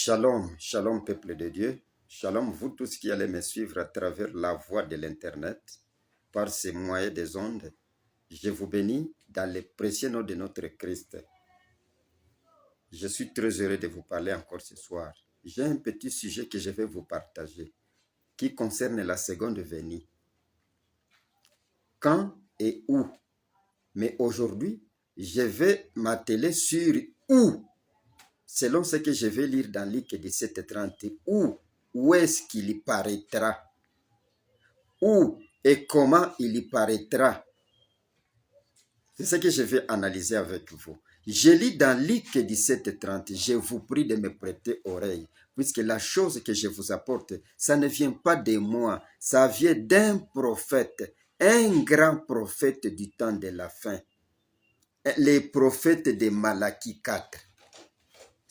Shalom, shalom peuple de Dieu, shalom vous tous qui allez me suivre à travers la voie de l'internet, par ces moyens des ondes. Je vous bénis dans le précieux nom de notre Christ. Je suis très heureux de vous parler encore ce soir. J'ai un petit sujet que je vais vous partager, qui concerne la seconde venue. Quand et où? Mais aujourd'hui, je vais m'atteler sur où, selon ce que je vais lire dans Luc 17:30. Où est-ce qu'il y paraîtra? Où et comment il y paraîtra? C'est ce que je vais analyser avec vous. Je lis dans Luc 17:30. Je vous prie de me prêter oreille, puisque la chose que je vous apporte, ça ne vient pas de moi, ça vient d'un prophète, un grand prophète du temps de la fin. Les prophètes de Malachie 4.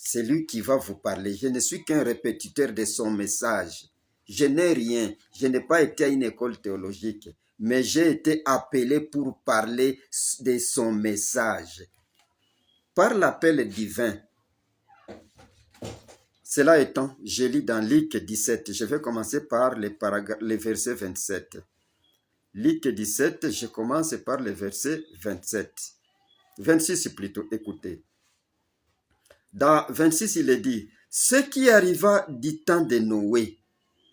C'est lui qui va vous parler. Je ne suis qu'un répétiteur de son message. Je n'ai rien. Je n'ai pas été à une école théologique, mais j'ai été appelé pour parler de son message. Par l'appel divin. Cela étant, je lis dans Luc 17. Je vais commencer par les versets 27. Luc 17, je commence par le verset 27. 26 plutôt, écoutez. Dans 26, il est dit, « Ce qui arriva du temps de Noé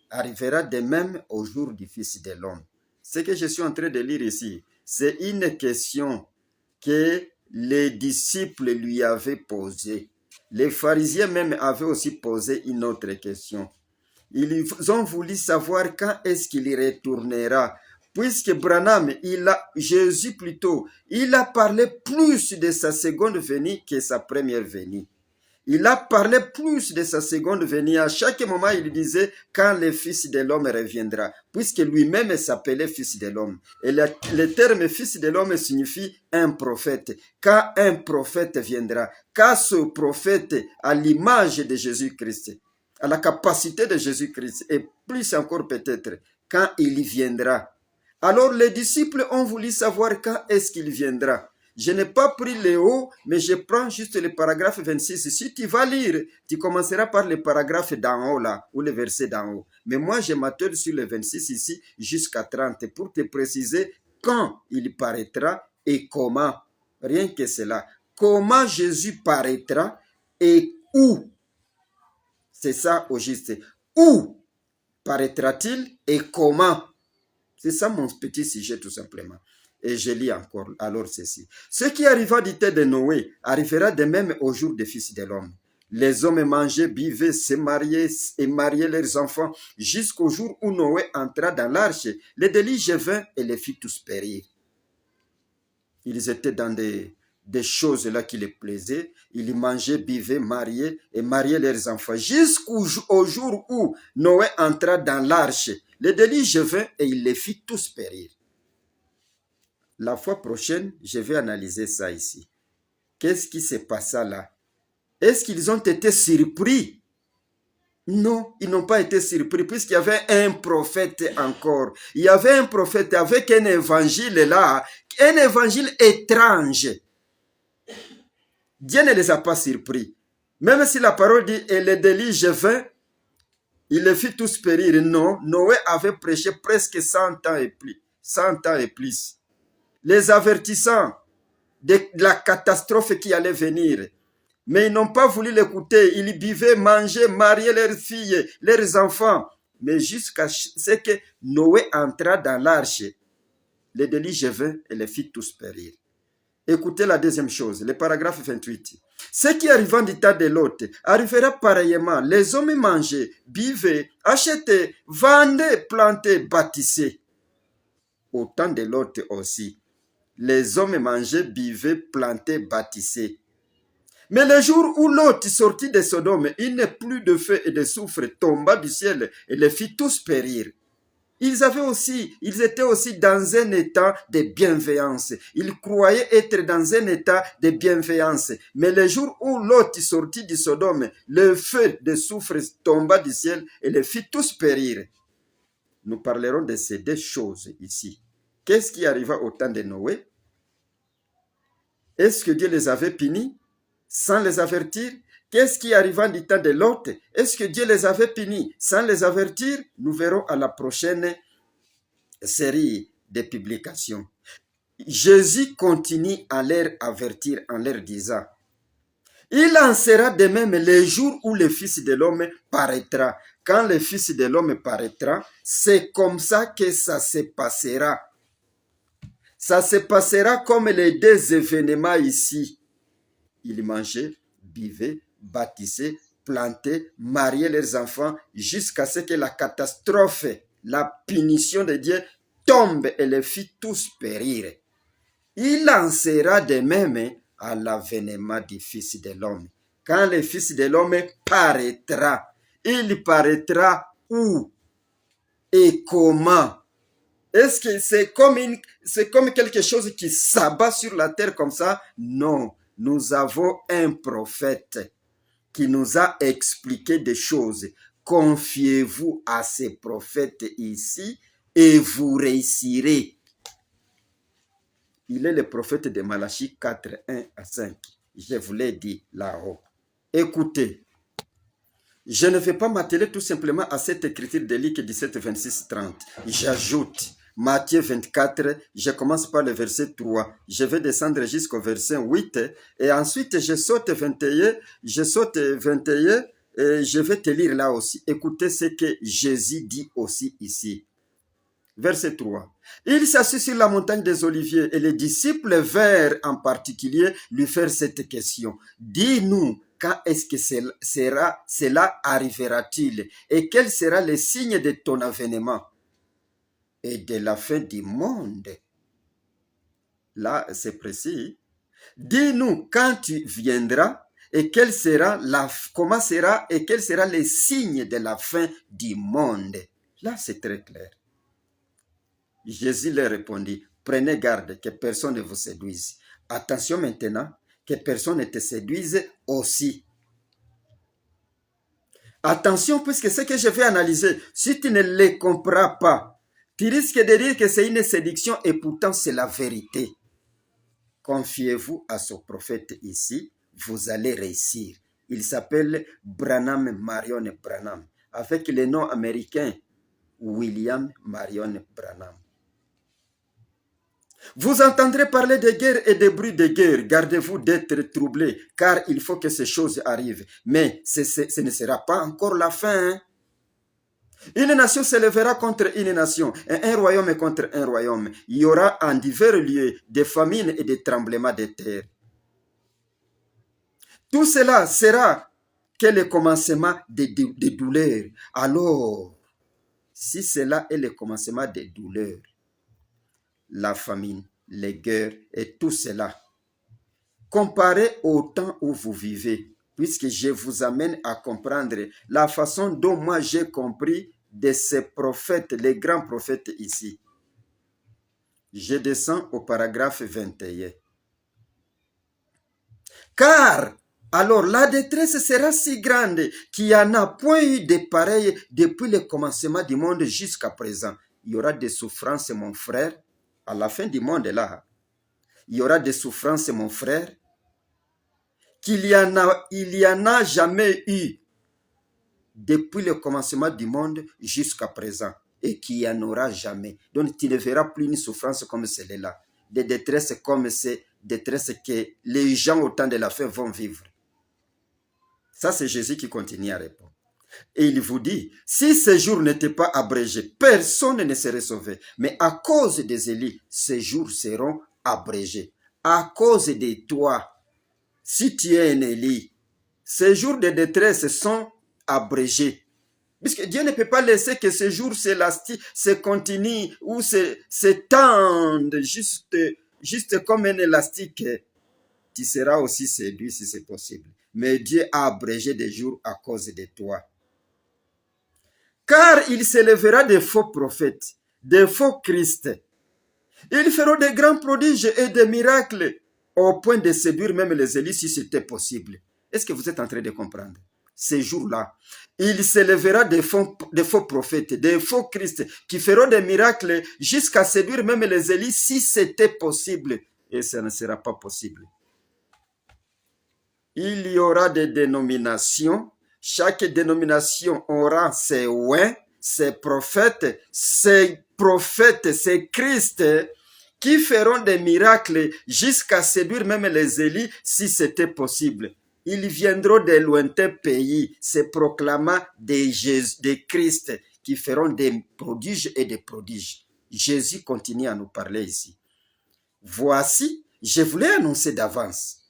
arrivera de même au jour du Fils de l'homme. » Ce que je suis en train de lire ici, c'est une question que les disciples lui avaient posée. Les pharisiens même avaient aussi posé une autre question. Ils ont voulu savoir quand est-ce qu'il y retournera. Puisque Branham, Jésus plutôt, il a parlé plus de sa seconde venue que sa première venue. Il a parlé plus de sa seconde venue. À chaque moment, il disait quand le Fils de l'homme reviendra, puisque lui-même s'appelait Fils de l'homme. Et le terme Fils de l'homme signifie un prophète. Quand un prophète viendra, quand ce prophète a l'image de Jésus-Christ, à la capacité de Jésus-Christ, et plus encore peut-être, quand il viendra. Alors les disciples ont voulu savoir quand est-ce qu'il viendra. Je n'ai pas pris les hauts, mais je prends juste le paragraphe 26. Si tu vas lire, tu commenceras par le paragraphe d'en haut là, ou le verset d'en haut. Mais moi, je m'attelle sur le 26 ici jusqu'à 30 pour te préciser quand il paraîtra et comment. Rien que cela. Comment Jésus paraîtra et où? C'est ça au juste. Où paraîtra-t-il et comment? C'est ça mon petit sujet tout simplement. Et je lis encore, alors ceci. Ce qui arriva du temps de Noé arrivera de même au jour des fils de l'homme. Les hommes mangeaient, buvaient, se mariaient et mariaient leurs enfants jusqu'au jour où Noé entra dans l'arche. Les déluge vint et les fit tous périr. Ils étaient dans des choses là qui les plaisaient. Ils mangeaient, buvaient, mariaient et mariaient leurs enfants jusqu'au jour où Noé entra dans l'arche. Les déluge vint et il les fit tous périr. La fois prochaine, je vais analyser ça ici. Qu'est-ce qui s'est passé là? Est-ce qu'ils ont été surpris? Non, ils n'ont pas été surpris puisqu'il y avait un prophète encore. Il y avait un prophète avec un évangile là, un évangile étrange. Dieu ne les a pas surpris. Même si la parole dit « Et les déluge vint », il les fit tous périr. Non, Noé avait prêché presque 100 ans et plus. 100 ans et plus. Les avertissant de la catastrophe qui allait venir. Mais ils n'ont pas voulu l'écouter. Ils buvaient, mangeaient, mariaient leurs filles, leurs enfants. Mais jusqu'à ce que Noé entra dans l'arche, les déluge vint et les fit tous périr. Écoutez la deuxième chose, le paragraphe 28. Ce qui arrivant du temps de Lot arrivera pareillement. Les hommes mangeaient, buvaient, achetaient, vendaient, plantaient, bâtissaient. Au temps de Lot aussi. Les hommes mangeaient, buvaient, plantaient, bâtissaient. Mais le jour où Lot sortit de Sodome, il n'est plus de feu et de soufre tomba du ciel et les fit tous périr. Ils étaient aussi dans un état de bienveillance. Ils croyaient être dans un état de bienveillance. Mais le jour où Lot sortit de Sodome, le feu de soufre tomba du ciel et les fit tous périr. Nous parlerons de ces deux choses ici. Qu'est-ce qui arriva au temps de Noé? Est-ce que Dieu les avait punis sans les avertir? Qu'est-ce qui arriva du temps de Lot? Est-ce que Dieu les avait punis sans les avertir? Nous verrons à la prochaine série de publications. Jésus continue à leur avertir en leur disant, il en sera de même le jour où le Fils de l'homme paraîtra. Quand le Fils de l'homme paraîtra, c'est comme ça que ça se passera. Ça se passera comme les deux événements ici. Ils mangeaient, buvaient, bâtissaient, plantaient, mariaient leurs enfants jusqu'à ce que la catastrophe, la punition de Dieu tombe et les fit tous périr. Il en sera de même à l'avènement du Fils de l'homme. Quand le Fils de l'homme paraîtra, il paraîtra où et comment? Est-ce que c'est comme quelque chose qui s'abat sur la terre comme ça? Non, nous avons un prophète qui nous a expliqué des choses. Confiez-vous à ces prophètes ici et vous réussirez. Il est le prophète de Malachie 4, 1 à 5. Je vous l'ai dit là-haut. Écoutez, je ne vais pas m'atteler tout simplement à cette écriture de Luc 17, 26, 30. J'ajoute Matthieu 24, je commence par le verset 3. Je vais descendre jusqu'au verset 8 et ensuite je saute 21 et je vais te lire là aussi. Écoutez ce que Jésus dit aussi ici. Verset 3. Il s'assit sur la montagne des Oliviers et les disciples vinrent en particulier lui faire cette question. Dis-nous, quand est-ce que cela arrivera-t-il et quel sera le signe de ton avènement et de la fin du monde? Là, c'est précis. Dis-nous quand tu viendras et comment sera et quel sera le signe de la fin du monde. Là, c'est très clair. Jésus leur répondit, prenez garde que personne ne vous séduise. Attention maintenant, que personne ne te séduise aussi. Attention, puisque ce que je vais analyser, si tu ne le comprends pas, tu risques de dire que c'est une séduction et pourtant c'est la vérité. Confiez-vous à ce prophète ici, vous allez réussir. Il s'appelle Branham Marion Branham, avec le nom américain William Marion Branham. Vous entendrez parler de guerre et de bruit de guerre. Gardez-vous d'être troublés, car il faut que ces choses arrivent. Mais ce ne sera pas encore la fin. Hein? Une nation se lèvera contre une nation, et un royaume contre un royaume. Il y aura en divers lieux des famines et des tremblements de terre. Tout cela sera que le commencement des douleurs. Alors, si cela est le commencement des douleurs, la famine, les guerres et tout cela, comparé au temps où vous vivez, puisque je vous amène à comprendre la façon dont moi j'ai compris de ces prophètes, les grands prophètes ici. Je descends au paragraphe 21. Car alors la détresse sera si grande qu'il n'y en a point eu de pareil depuis le commencement du monde jusqu'à présent. Il y aura des souffrances, mon frère, à la fin du monde là. Il y aura des souffrances, mon frère, qu'il y en a jamais eu depuis le commencement du monde jusqu'à présent et qu'il n'y en aura jamais. Donc tu ne verras plus une souffrance comme celle-là, des détresses comme ces détresses que les gens au temps de la fin vont vivre. Ça, c'est Jésus qui continue à répondre. Et il vous dit, si ces jours n'étaient pas abrégés, personne ne serait sauvé. Mais à cause des élus, ces jours seront abrégés. À cause de toi, si tu es un élu, ces jours de détresse sont abrégés. Puisque Dieu ne peut pas laisser que ces jours se continuent ou s'étendent juste comme un élastique. Tu seras aussi séduit si c'est possible. Mais Dieu a abrégé des jours à cause de toi. Car il s'élèvera des faux prophètes, des faux Christ. Ils feront des grands prodiges et des miracles au point de séduire même les élus si c'était possible. Est-ce que vous êtes en train de comprendre? Ces jours-là, il s'élèvera des faux prophètes, des faux Christ qui feront des miracles jusqu'à séduire même les élus si c'était possible. Et ça ne sera pas possible. il y aura des dénominations. Chaque dénomination aura ses ouins, ses prophètes, ses Christ qui feront des miracles jusqu'à séduire même les Élis si c'était possible. Ils viendront des lointains pays, se proclamant des Christ qui feront des prodiges et des prodiges. Jésus continue à nous parler ici. Voici, je voulais annoncer d'avance.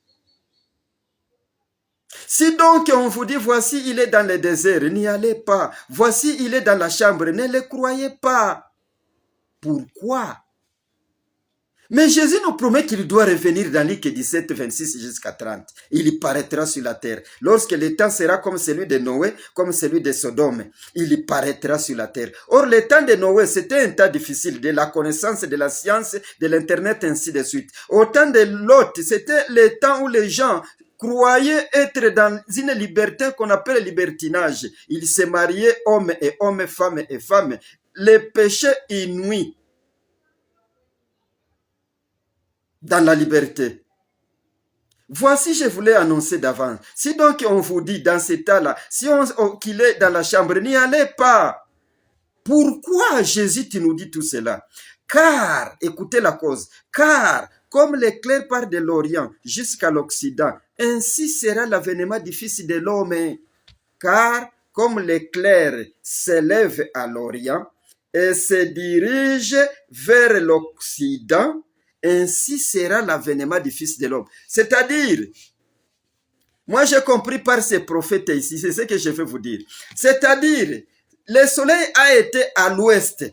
Si donc on vous dit, voici, il est dans le désert, n'y allez pas. Voici, il est dans la chambre, ne le croyez pas. Pourquoi? Mais Jésus nous promet qu'il doit revenir dans Luc 17, 26 jusqu'à 30. Il paraîtra sur la terre. Lorsque le temps sera comme celui de Noé, comme celui de Sodome, il paraîtra sur la terre. Or, le temps de Noé, c'était un temps difficile, de la connaissance, de la science, de l'Internet, ainsi de suite. Au temps de Lot, c'était le temps où les gens croyaient être dans une liberté qu'on appelle libertinage. Ils se mariaient hommes et hommes, femmes et femmes. Les péchés inouïs dans la liberté. Voici, je voulais annoncer d'avance. Si donc on vous dit dans cet état-là, si qu'il est dans la chambre, n'y allez pas. Pourquoi Jésus tu nous dis tout cela? Car, écoutez la cause, car comme l'éclair part de l'Orient jusqu'à l'Occident, ainsi sera l'avènement du Fils de l'homme. Car comme l'éclair s'élève à l'Orient et se dirige vers l'Occident, ainsi sera l'avènement du Fils de l'homme. C'est-à-dire, moi j'ai compris par ces prophètes ici, c'est ce que je vais vous dire. C'est-à-dire, le soleil a été à l'ouest.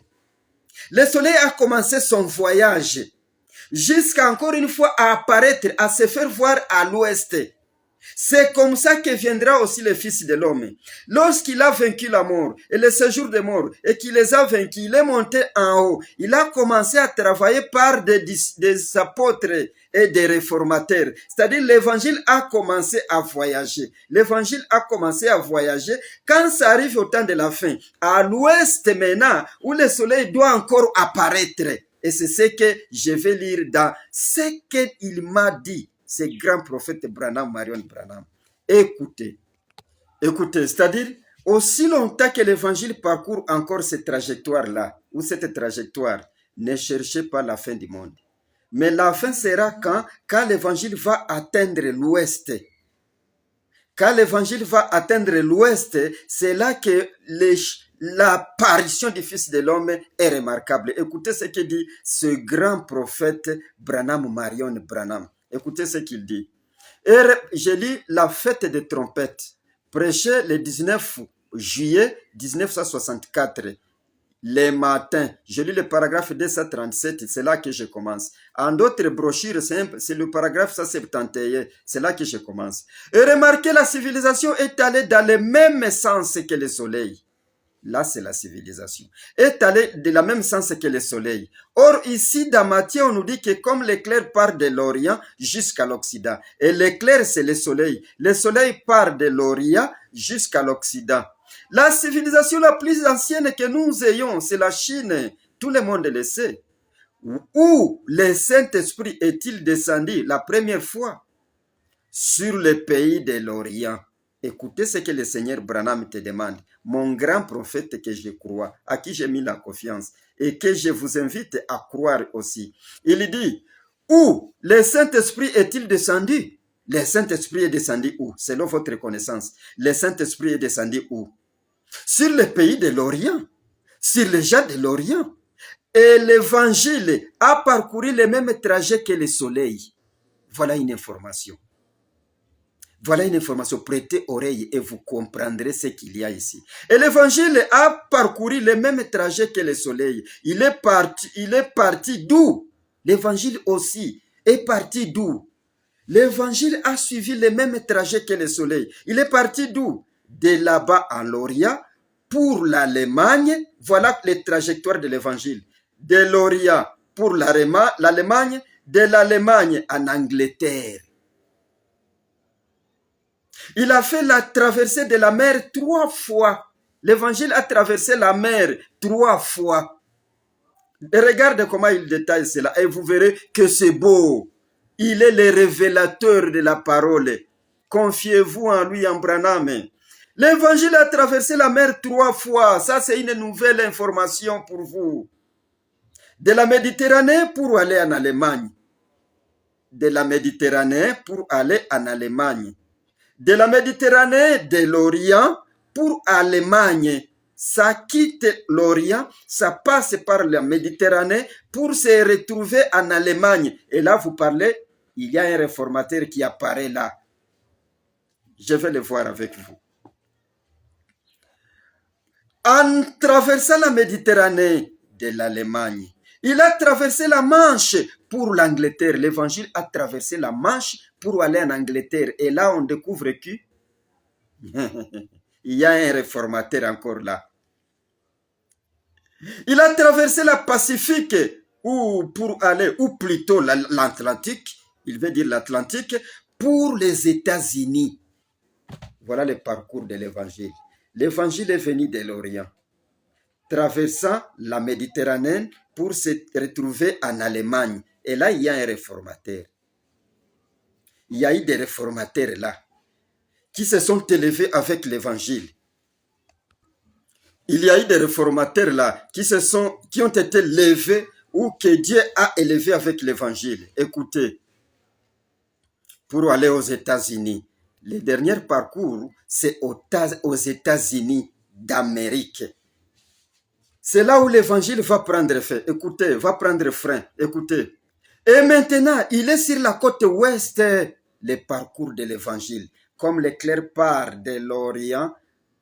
Le soleil a commencé son voyage jusqu'à encore une fois à apparaître, à se faire voir à l'ouest. C'est comme ça que viendra aussi le Fils de l'homme. Lorsqu'il a vaincu la mort et le séjour des morts et qu'il les a vaincus, il est monté en haut. Il a commencé à travailler par des apôtres et des réformateurs. C'est-à-dire l'évangile a commencé à voyager. L'évangile a commencé à voyager quand ça arrive au temps de la fin. À l'ouest maintenant, où le soleil doit encore apparaître. Et c'est ce que je vais lire dans ce qu'il m'a dit. C'est grand prophète Branham, Marion Branham. Écoutez, c'est-à-dire, aussi longtemps que l'évangile parcourt encore cette trajectoire-là, ou cette trajectoire, ne cherchez pas la fin du monde. Mais la fin sera quand l'évangile va atteindre l'ouest. Quand l'évangile va atteindre l'ouest, c'est là que l'apparition du Fils de l'homme est remarquable. Écoutez ce que dit ce grand prophète Branham, Marion Branham. Écoutez ce qu'il dit. Et je lis la fête des trompettes, prêchée le 19 juillet 1964, les matins. Je lis le paragraphe 237, c'est là que je commence. En d'autres brochures, c'est le paragraphe 171, c'est là que je commence. Et remarquez, la civilisation est allée dans le même sens que le soleil. Là, c'est la civilisation. Est allée de la même sens que le soleil. Or, ici, dans Matthieu, on nous dit que comme l'éclair part de l'Orient jusqu'à l'Occident. Et l'éclair, c'est le soleil. Le soleil part de l'Orient jusqu'à l'Occident. La civilisation la plus ancienne que nous ayons, c'est la Chine. Tout le monde le sait. Où le Saint-Esprit est-il descendu la première fois? Sur le pays de l'Orient. Écoutez ce que le Seigneur Branham te demande. Mon grand prophète que je crois, à qui j'ai mis la confiance et que je vous invite à croire aussi. Il dit, où le Saint-Esprit est-il descendu? Le Saint-Esprit est descendu où? Selon votre connaissance, le Saint-Esprit est descendu où? Sur le pays de l'Orient, sur les gens de l'Orient. Et l'évangile a parcouru le même trajet que le soleil. Voilà une information. Voilà une information, prêtez oreille et vous comprendrez ce qu'il y a ici. Et l'évangile a parcouru le même trajet que le soleil. Il est parti d'où? L'évangile aussi est parti d'où? L'évangile a suivi le même trajet que le soleil. Il est parti d'où? De là-bas à l'Orient pour l'Allemagne. Voilà les trajectoires de l'évangile. De l'Orient pour l'Allemagne, de l'Allemagne en Angleterre. Il a fait la traversée de la mer 3 fois. L'évangile a traversé la mer 3 fois. Et regardez comment il détaille cela. Et vous verrez que c'est beau. Il est le révélateur de la parole. confiez-vous en lui, en Branham. L'évangile a traversé la mer 3 fois. Ça, c'est une nouvelle information pour vous. De la Méditerranée pour aller en Allemagne. De la Méditerranée pour aller en Allemagne. De la Méditerranée, de l'Orient pour Allemagne. Ça quitte l'Orient, ça passe par la Méditerranée pour se retrouver en Allemagne. Et là, vous parlez, il y a un réformateur qui apparaît là. Je vais le voir avec vous. En traversant la Méditerranée de l'Allemagne, il a traversé la Manche pour l'Angleterre. L'évangile a traversé la Manche pour aller en Angleterre. Et là, on découvre qu'il y a un réformateur encore là. Il a traversé la Pacifique pour aller, ou plutôt l'Atlantique, il veut dire l'Atlantique, pour les États-Unis. Voilà le parcours de l'évangile. L'évangile est venu de l'Orient, traversant la Méditerranée pour se retrouver en Allemagne. Et là, il y a un réformateur. Il y a eu des réformateurs là, qui se sont élevés avec l'évangile. Il y a eu des réformateurs là, qui ont été levés ou que Dieu a élevés avec l'évangile. Écoutez, pour aller aux États-Unis, le dernier parcours, c'est aux États-Unis d'Amérique. C'est là où l'évangile va prendre fin. Écoutez, va prendre frein. Écoutez. Et maintenant, il est sur la côte ouest, le parcours de l'évangile. Comme l'éclair part de l'Orient,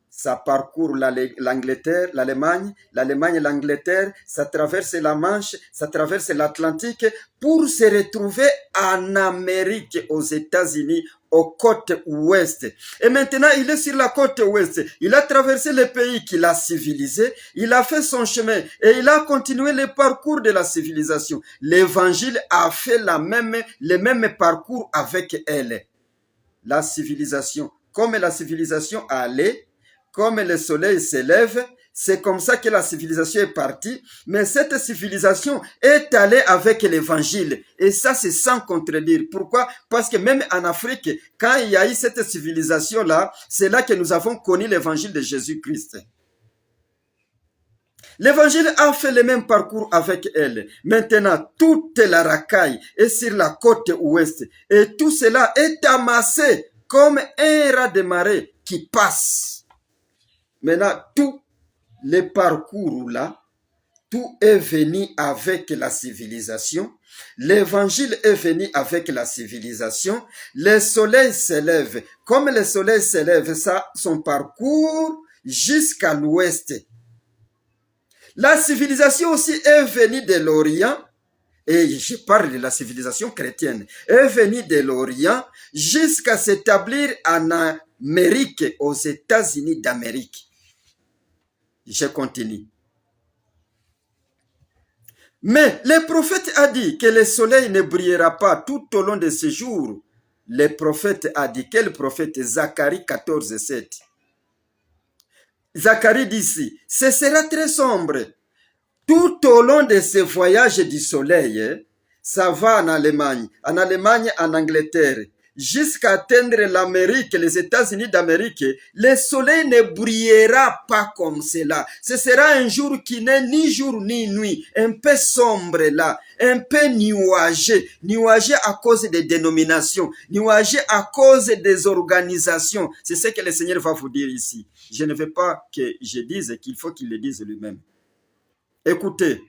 ça parcourt l'Angleterre, l'Allemagne, l'Angleterre, ça traverse la Manche, ça traverse l'Atlantique pour se retrouver en Amérique, aux États-Unis, aux côtes ouest. Et maintenant, il est sur la côte ouest. Il a traversé les pays qu'il a civilisés, il a fait son chemin et il a continué le parcours de la civilisation. L'évangile a fait le même parcours avec elle. La civilisation, comme la civilisation allait, comme le soleil s'élève, c'est comme ça que la civilisation est partie, mais cette civilisation est allée avec l'évangile. Et ça, c'est sans contredire. Pourquoi? Parce que même en Afrique, quand il y a eu cette civilisation-là, c'est là que nous avons connu l'évangile de Jésus-Christ. L'évangile a fait le même parcours avec elle. Maintenant, toute la racaille est sur la côte ouest. Et tout cela est amassé comme un raz de marée qui passe. Maintenant, tout le parcours là, tout est venu avec la civilisation. L'évangile est venu avec la civilisation. Le soleil s'élève. Comme le soleil s'élève, ça, son parcours jusqu'à l'ouest. La civilisation aussi est venue de l'Orient. Et je parle de la civilisation chrétienne. Est venue de l'Orient jusqu'à s'établir en Amérique, aux États-Unis d'Amérique. Je continue. Mais le prophète a dit que le soleil ne brillera pas tout au long de ce jour. Le prophète a dit, quel prophète? Zacharie 14, 7. Zacharie dit ici, ce sera très sombre. Tout au long de ce voyage du soleil, ça va en Allemagne, en Angleterre, jusqu'à atteindre l'Amérique, les États-Unis d'Amérique, le soleil ne brillera pas comme cela. Ce sera un jour qui n'est ni jour ni nuit, un peu sombre là, un peu nuagé à cause des dénominations, nuagé à cause des organisations. C'est ce que le Seigneur va vous dire ici. Je ne veux pas que je dise qu'il faut qu'il le dise lui-même. Écoutez.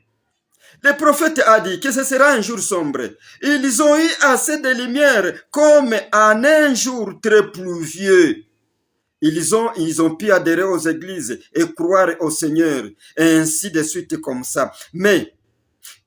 Le prophète a dit que ce sera un jour sombre. Ils ont eu assez de lumière comme en un jour très pluvieux. Ils ont pu adhérer aux églises et croire au Seigneur, et ainsi de suite comme ça. Mais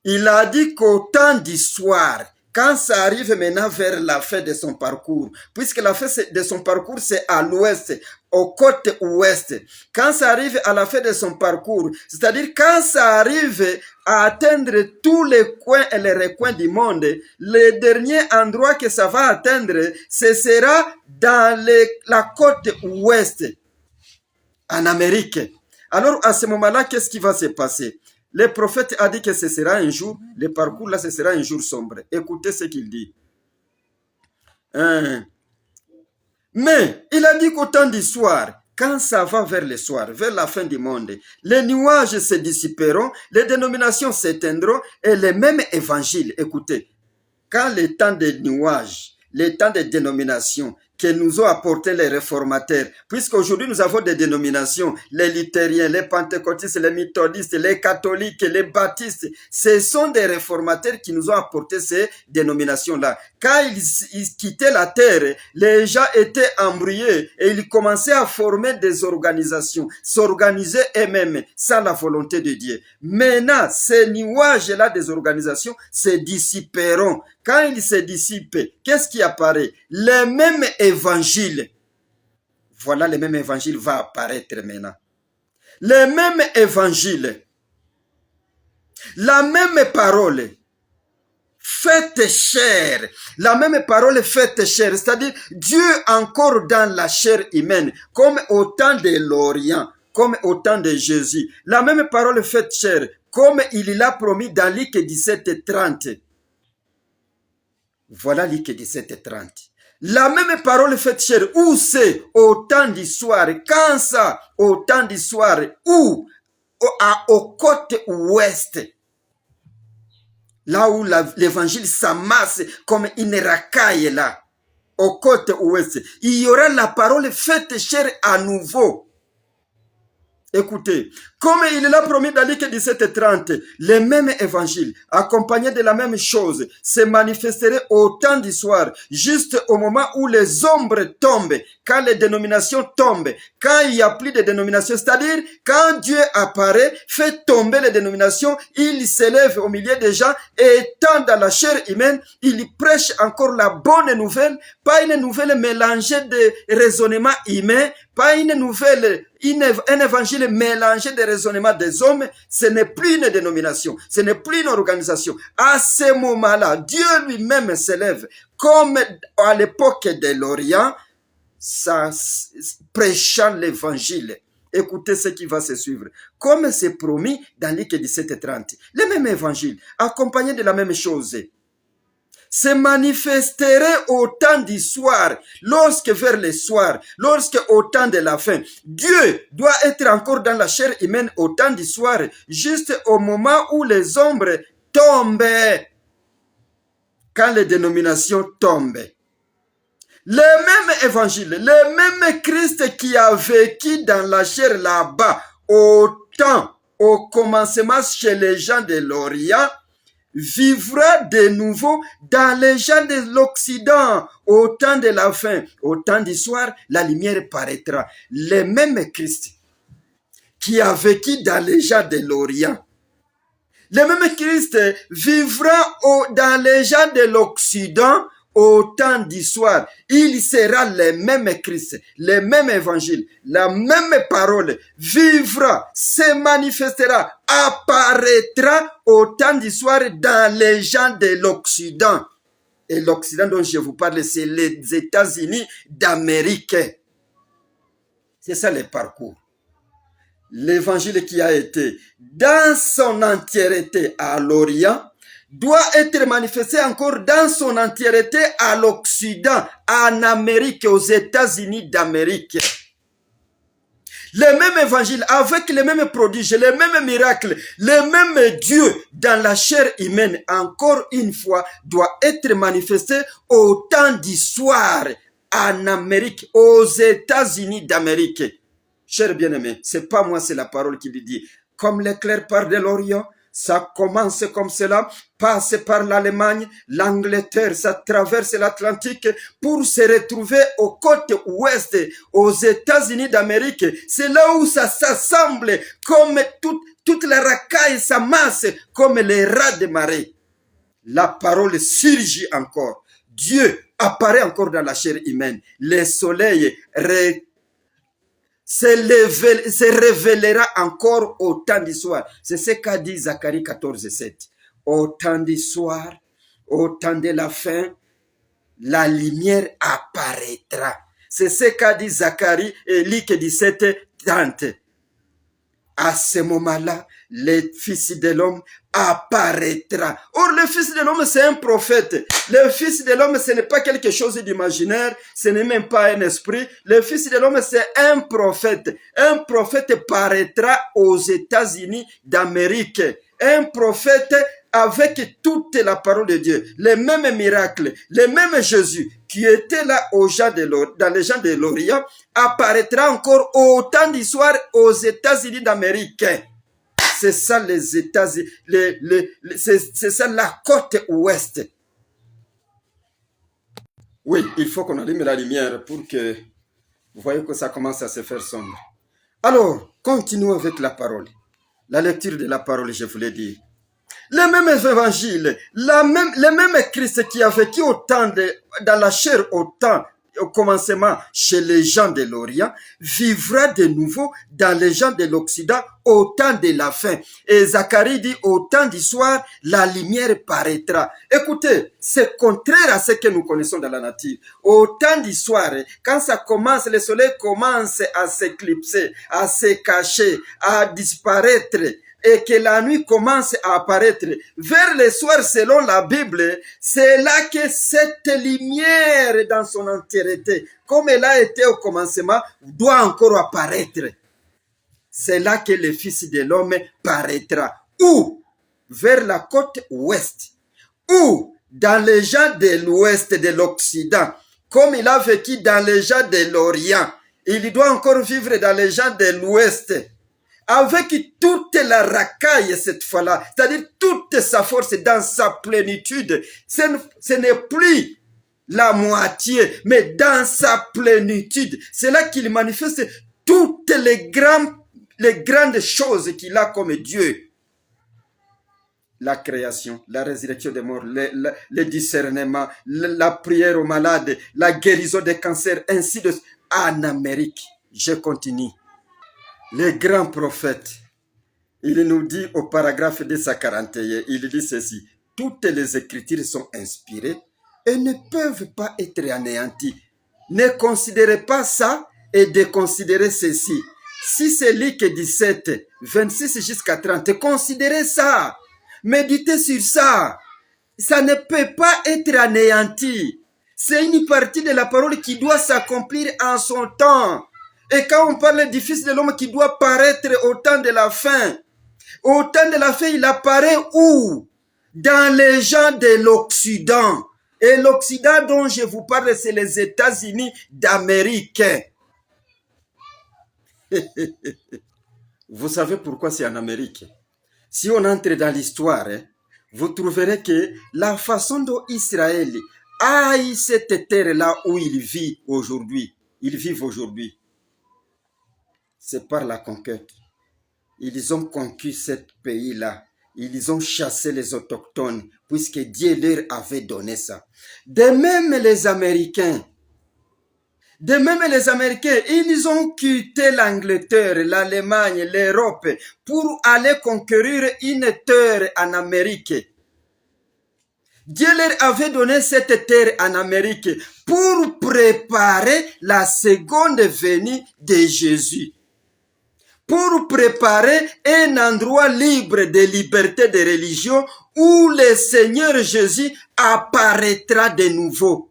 il a dit qu'au temps du soir, quand ça arrive maintenant vers la fin de son parcours, puisque la fin de son parcours c'est à l'ouest, aux côtes ouest, quand ça arrive à la fin de son parcours, c'est-à-dire quand ça arrive à atteindre tous les coins et les recoins du monde, le dernier endroit que ça va atteindre, ce sera dans la côte ouest, en Amérique. Alors à ce moment-là, qu'est-ce qui va se passer? Le prophète a dit que ce sera un jour, le parcours là, ce sera un jour sombre. Écoutez ce qu'il dit. Mais Mais il a dit qu'au temps du soir, quand ça va vers le soir, vers la fin du monde, les nuages se dissiperont, les dénominations s'éteindront et les mêmes évangiles. Écoutez, quand les temps des nuages, les temps des dénominations que nous ont apporté les réformateurs, puisqu'aujourd'hui nous avons des dénominations, les luthériens, les pentecôtistes, les méthodistes, les catholiques, les baptistes, ce sont des réformateurs qui nous ont apporté ces dénominations-là. Quand ils quittaient la terre, les gens étaient embrouillés et ils commençaient à former des organisations, s'organiser eux-mêmes sans la volonté de Dieu. Maintenant, ces nuages-là des organisations se dissiperont. Quand ils se dissipent, qu'est-ce qui apparaît? Les mêmes évangiles. Voilà, les mêmes évangiles vont apparaître maintenant. Les mêmes évangiles. La même parole faite chair. La même parole faite chair. C'est-à-dire, Dieu encore dans la chair humaine, comme au temps de l'Orient, comme au temps de Jésus. La même parole faite chair, comme il l'a promis dans Luc 17:30. Voilà Luc 17:30. La même parole faite chair, où c'est au temps du soir, quand ça, au temps du soir, où au côté ouest, là où l'évangile s'amasse comme une racaille là, au côté ouest, il y aura la parole faite chair à nouveau. Écoutez, comme il l'a promis dans Luc 17:30, les mêmes évangiles, accompagnés de la même chose, se manifesteraient au temps du soir, juste au moment où les ombres tombent, quand les dénominations tombent, quand il n'y a plus de dénominations, c'est-à-dire quand Dieu apparaît, fait tomber les dénominations, il s'élève au milieu des gens et étant dans la chair humaine, il prêche encore la bonne nouvelle, pas une nouvelle mélangée de raisonnements humains, pas une nouvelle, un évangile mélangé des raisonnements des hommes. Ce n'est plus une dénomination, ce n'est plus une organisation. À ce moment-là, Dieu lui-même s'élève, comme à l'époque de l'Orient, prêchant l'évangile. Écoutez ce qui va se suivre. Comme c'est promis dans Luc 17:30, le même évangile, accompagné de la même chose, se manifesterait au temps du soir, lorsque vers le soir, lorsque au temps de la fin, Dieu doit être encore dans la chair humaine au temps du soir, juste au moment où les ombres tombent, quand les dénominations tombent. Le même évangile, le même Christ qui a vécu dans la chair là-bas, au commencement chez les gens de l'Orient, vivra de nouveau dans les gens de l'Occident au temps de la fin. Au temps du soir, la lumière paraîtra. Le même Christ qui a vécu dans les gens de l'Orient, le même Christ vivra dans les gens de l'Occident au temps du soir. Il sera le même Christ, le même évangile, la même parole, vivra, se manifestera, apparaîtra au temps du soir dans les gens de l'Occident. Et l'Occident dont je vous parle, c'est les États-Unis d'Amérique. C'est ça le parcours. L'évangile qui a été dans son entièreté à l'Orient doit être manifesté encore dans son entièreté à l'Occident, en Amérique, aux États-Unis d'Amérique. Le même évangile, avec les mêmes prodiges, les mêmes miracles, le même Dieu dans la chair humaine, encore une fois, doit être manifesté au temps du soir, en Amérique, aux États-Unis d'Amérique. Chers bien-aimés, c'est pas moi, c'est la parole qui lui dit. Comme l'éclair part de l'Orient, ça commence comme cela, passe par l'Allemagne, l'Angleterre, ça traverse l'Atlantique pour se retrouver au côté ouest, aux États-Unis d'Amérique. C'est là où ça s'assemble comme toute la racaille s'amasse comme les rats de marée. La parole surgit encore. Dieu apparaît encore dans la chair humaine. Le soleil se révélera encore au temps du soir. C'est ce qu'a dit Zacharie 14:7. Au temps du soir, au temps de la fin, la lumière apparaîtra. C'est ce qu'a dit Zacharie et Luc 17:30. À ce moment-là, le Fils de l'homme apparaîtra. Or, le Fils de l'homme, c'est un prophète. Le Fils de l'homme, ce n'est pas quelque chose d'imaginaire, ce n'est même pas un esprit. Le Fils de l'homme, c'est un prophète. Un prophète paraîtra aux États-Unis d'Amérique. Un prophète avec toute la parole de Dieu, les mêmes miracles, les mêmes Jésus qui était là dans les gens de l'Orient, apparaîtra encore autant d'histoires aux États-Unis d'Amérique. C'est ça les États-Unis, c'est ça la côte ouest. Oui, il faut qu'on allume la lumière pour que vous voyez que ça commence à se faire sombre. Alors, continuons avec la parole. La lecture de la parole, je voulais dire. Les mêmes évangiles, le même Christ qui a vécu dans la chair au commencement chez les gens de l'Orient, vivra de nouveau dans les gens de l'Occident au temps de la fin. Et Zacharie dit, au temps du soir, la lumière paraîtra. Écoutez, c'est contraire à ce que nous connaissons dans la nature. Au temps du soir, quand ça commence, le soleil commence à s'éclipser, à se cacher, à disparaître, et que la nuit commence à apparaître vers le soir selon la Bible, c'est là que cette lumière dans son entièreté, comme elle a été au commencement, doit encore apparaître. C'est là que le Fils de l'homme paraîtra. Ou vers la côte ouest, ou dans les gens de l'ouest, de l'Occident, comme il a vécu dans les gens de l'Orient, il doit encore vivre dans les gens de l'ouest, avec toute la racaille cette fois-là, c'est-à-dire toute sa force dans sa plénitude. Ce n'est plus la moitié, mais dans sa plénitude. C'est là qu'il manifeste toutes les grandes choses qu'il a comme Dieu. La création, la résurrection des morts, le discernement, la prière aux malades, la guérison des cancers, ainsi de suite. En Amérique, je continue. Le grand prophète, il nous dit au paragraphe 241, il dit ceci: toutes les écritures sont inspirées et ne peuvent pas être anéanties. Ne considérez pas ça et déconsidérez ceci. Si c'est Luc 17, 26 jusqu'à 30, considérez ça. Méditez sur ça. Ça ne peut pas être anéanti. C'est une partie de la parole qui doit s'accomplir en son temps. Et quand on parle du Fils de l'homme qui doit paraître au temps de la fin, au temps de la fin, il apparaît où? Dans les gens de l'Occident. Et l'Occident dont je vous parle, c'est les États-Unis d'Amérique. Vous savez pourquoi c'est en Amérique? Si on entre dans l'histoire, vous trouverez que la façon dont Israël haït cette terre-là où il vit aujourd'hui, ils vivent aujourd'hui, c'est par la conquête. Ils ont conquis ce pays-là. Ils ont chassé les autochtones, puisque Dieu leur avait donné ça. De même les Américains, ils ont quitté l'Angleterre, l'Allemagne, l'Europe, pour aller conquérir une terre en Amérique. Dieu leur avait donné cette terre en Amérique pour préparer la seconde venue de Jésus. Pour préparer un endroit libre de liberté de religion où le Seigneur Jésus apparaîtra de nouveau.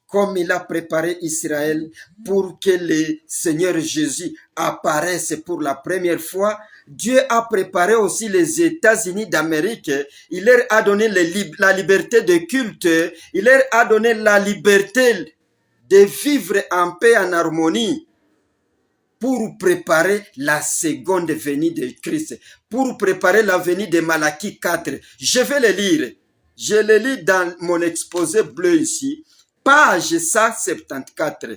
Comme il a préparé Israël pour que le Seigneur Jésus apparaisse pour la première fois, Dieu a préparé aussi les États-Unis d'Amérique. Il leur a donné la liberté de culte. Il leur a donné la liberté de vivre en paix, en harmonie, pour préparer la seconde venue de Christ, pour préparer la venue de Malachie 4. Je vais le lire. Je le lis dans mon exposé bleu ici, page 174.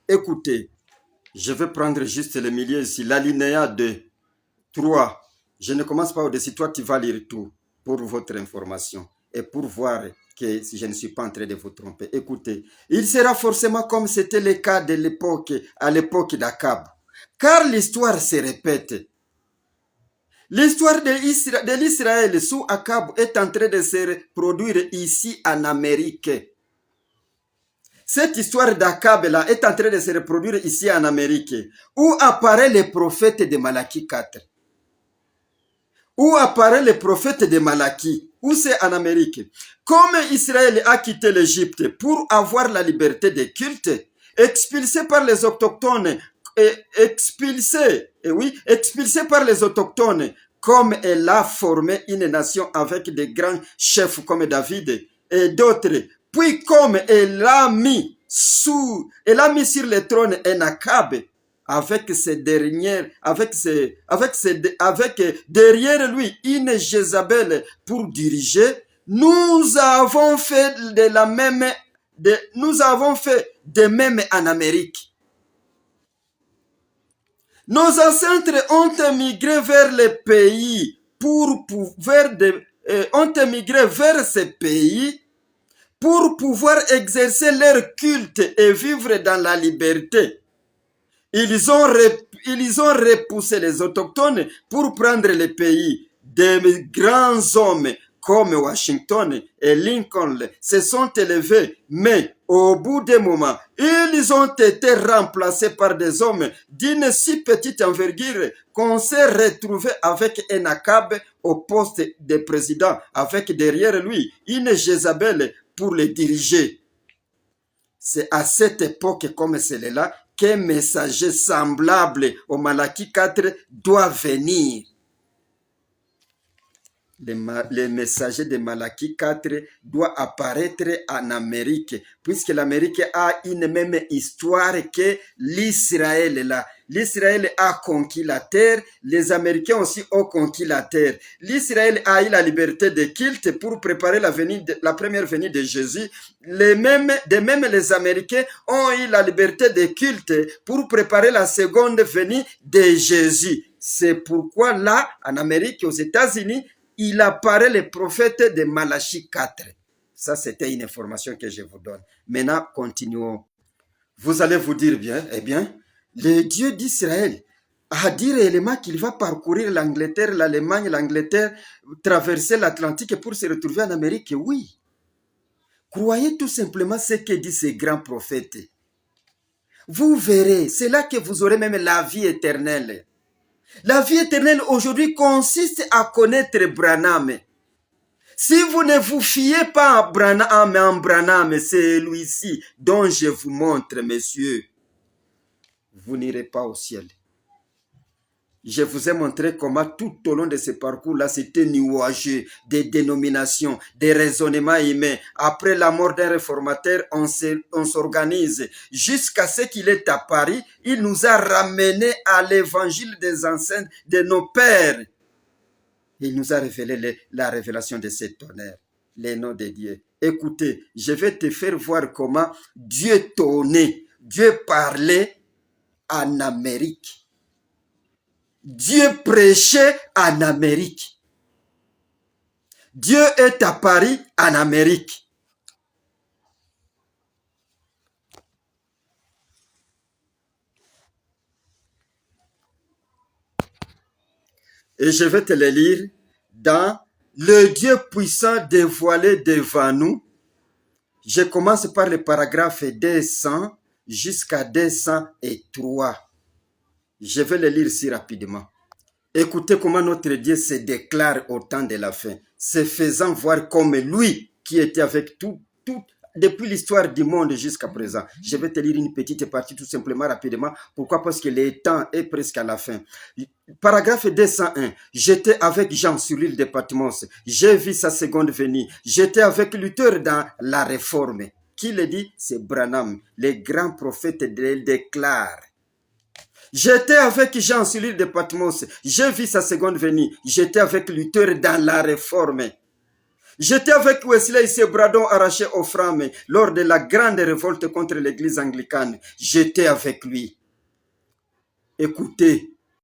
Écoutez, je vais prendre juste le milieu ici, l'alinéa 2, 3. Je ne commence pas au-dessus, toi tu vas lire tout pour votre information et pour voir que je ne suis pas en train de vous tromper. Écoutez, il sera forcément comme c'était le cas de l'époque, à l'époque d'Akab. Car l'histoire se répète. L'histoire de l'Israël sous Akab est en train de se produire ici en Amérique. Cette histoire d'Akab là est en train de se reproduire ici en Amérique, où apparaît le prophète de Malachie 4. Où apparaît le prophète de Malachie, où c'est en Amérique. Comme Israël a quitté l'Égypte pour avoir la liberté de culte, expulsé par les autochtones, expulsé par les autochtones, comme elle a formé une nation avec des grands chefs comme David et d'autres, puis comme elle a mis sur le trône un Akab, avec derrière lui une Jézabel pour diriger, nous avons fait de même en Amérique. Nos ancêtres ont émigré vers les pays ont émigré vers ces pays pour pouvoir exercer leur culte et vivre dans la liberté. Ils ont repoussé les autochtones pour prendre les pays. Des grands hommes comme Washington et Lincoln se sont élevés, mais au bout d'un moment, ils ont été remplacés par des hommes d'une si petite envergure qu'on s'est retrouvé avec un Akab au poste de président, avec derrière lui une Jézabel pour les diriger. C'est à cette époque comme celle-là qu'un messager semblable au Malachie 4 doit venir. Le messager de Malachie 4 doit apparaître en Amérique, puisque l'Amérique a une même histoire que l'Israël là. L'Israël a conquis la terre, les Américains aussi ont conquis la terre. L'Israël a eu la liberté de culte pour préparer la première venue de Jésus. De même, les Américains ont eu la liberté de culte pour préparer la seconde venue de Jésus. C'est pourquoi là, en Amérique, aux États-Unis, il apparaît le prophète de Malachie 4. Ça, c'était une information que je vous donne. Maintenant, continuons. Vous allez vous dire bien, eh bien, le Dieu d'Israël a dit réellement qu'il va parcourir l'Angleterre, l'Allemagne, l'Angleterre, traverser l'Atlantique pour se retrouver en Amérique. Oui. Croyez tout simplement ce que dit ce grand prophète. Vous verrez, c'est là que vous aurez même la vie éternelle. La vie éternelle aujourd'hui consiste à connaître Branham. Si vous ne vous fiez pas à Branham, c'est lui-ci dont je vous montre, messieurs, vous n'irez pas au ciel. Je vous ai montré comment tout au long de ce parcours-là, c'était nuageux, des dénominations, des raisonnements humains. Après la mort d'un réformateur, on s'organise. Jusqu'à ce qu'il est à Paris, il nous a ramenés à l'évangile des ancêtres de nos pères. Il nous a révélé la révélation de cet honneur, les noms de Dieu. Écoutez, je vais te faire voir comment Dieu tonnait, Dieu parlait en Amérique. Dieu prêchait en Amérique. Dieu est à Paris en Amérique. Et je vais te le lire dans le Dieu puissant dévoilé devant nous. Je commence par le paragraphe 200 jusqu'à 203. Je vais le lire si rapidement. Écoutez comment notre Dieu se déclare au temps de la fin, se faisant voir comme lui qui était avec tout depuis l'histoire du monde jusqu'à présent. Je vais te lire une petite partie tout simplement rapidement. Pourquoi? Parce que le temps est presque à la fin. Paragraphe 201. J'étais avec Jean sur l'île de Patmos. J'ai vu sa seconde venue. J'étais avec Luther dans la réforme. Qui le dit? C'est Branham. Le grand prophète le déclare. J'étais avec Jean sur l'île de Patmos. J'ai vu sa seconde venue. J'étais avec Luther dans la réforme. J'étais avec Wesley et ses bradons arrachés aux flammes lors de la grande révolte contre l'église anglicane. J'étais avec lui. Écoutez,